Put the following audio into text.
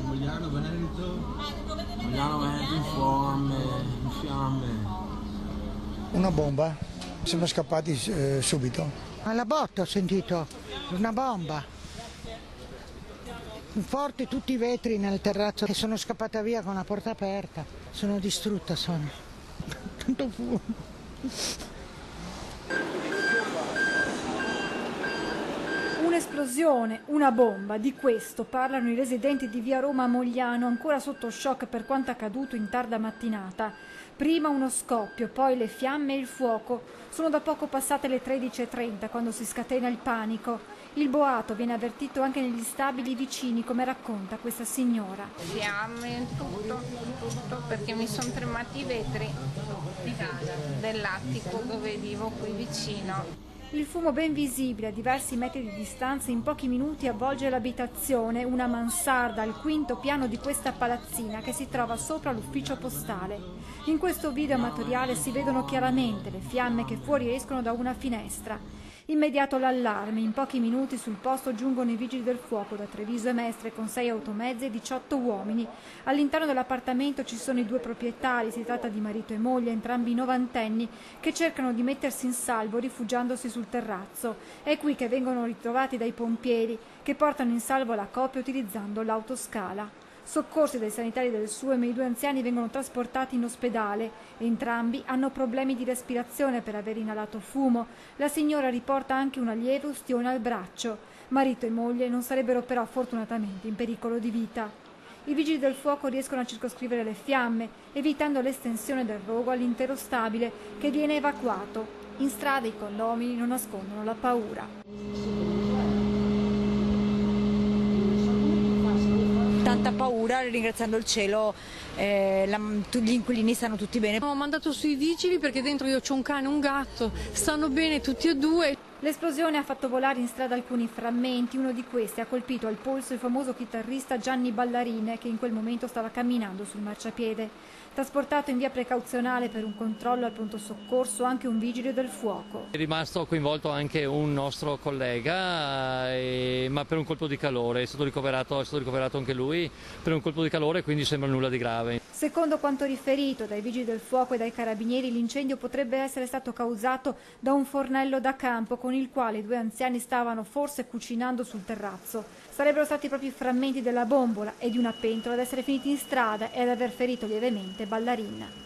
Mogliano Veneto, in fiamme. Una bomba, siamo scappati subito. Alla botta ho sentito, una bomba. Forti tutti i vetri nel terrazzo e sono scappata via con la porta aperta. Sono distrutta, sono. Tanto fumo. Un'esplosione, una bomba, di questo parlano i residenti di via Roma Mogliano, ancora sotto shock per quanto accaduto in tarda mattinata. Prima uno scoppio, poi le fiamme e il fuoco. Sono da poco passate le 13:30 quando si scatena il panico. Il boato viene avvertito anche negli stabili vicini, come racconta questa signora. Fiamme, tutto, perché mi sono tremati i vetri dell'attico dove vivo qui vicino. Il fumo ben visibile a diversi metri di distanza in pochi minuti avvolge l'abitazione, una mansarda al quinto piano di questa palazzina che si trova sopra l'ufficio postale. In questo video amatoriale si vedono chiaramente le fiamme che fuoriescono da una finestra. Immediato l'allarme, in pochi minuti sul posto giungono i vigili del fuoco da Treviso e Mestre con 6 automezzi e 18 uomini. All'interno dell'appartamento ci sono i due proprietari, si tratta di marito e moglie, entrambi novantenni, che cercano di mettersi in salvo rifugiandosi sul terrazzo. È qui che vengono ritrovati dai pompieri che portano in salvo la coppia utilizzando l'autoscala. Soccorsi dai sanitari del SUEM, i due anziani vengono trasportati in ospedale. Entrambi hanno problemi di respirazione per aver inalato fumo. La signora riporta anche una lieve ustione al braccio. Marito e moglie non sarebbero però fortunatamente in pericolo di vita. I vigili del fuoco riescono a circoscrivere le fiamme, evitando l'estensione del rogo all'intero stabile, che viene evacuato. In strada i condomini non nascondono la paura. Tanta paura, ringraziando il cielo, gli inquilini stanno tutti bene. Ho mandato sui vigili perché dentro io c'ho un cane e un gatto, stanno bene tutti e due. L'esplosione ha fatto volare in strada alcuni frammenti, uno di questi ha colpito al polso il famoso chitarrista Gianni Ballarine, che in quel momento stava camminando sul marciapiede. Trasportato in via precauzionale per un controllo al pronto soccorso anche un vigile del fuoco. È rimasto coinvolto anche un nostro collega, ma per un colpo di calore, è stato ricoverato anche lui per un colpo di calore, quindi sembra nulla di grave. Secondo quanto riferito dai vigili del fuoco e dai carabinieri, l'incendio potrebbe essere stato causato da un fornello da campo con il quale i due anziani stavano forse cucinando sul terrazzo. Sarebbero stati proprio i frammenti della bombola e di una pentola ad essere finiti in strada e ad aver ferito lievemente Ballarina.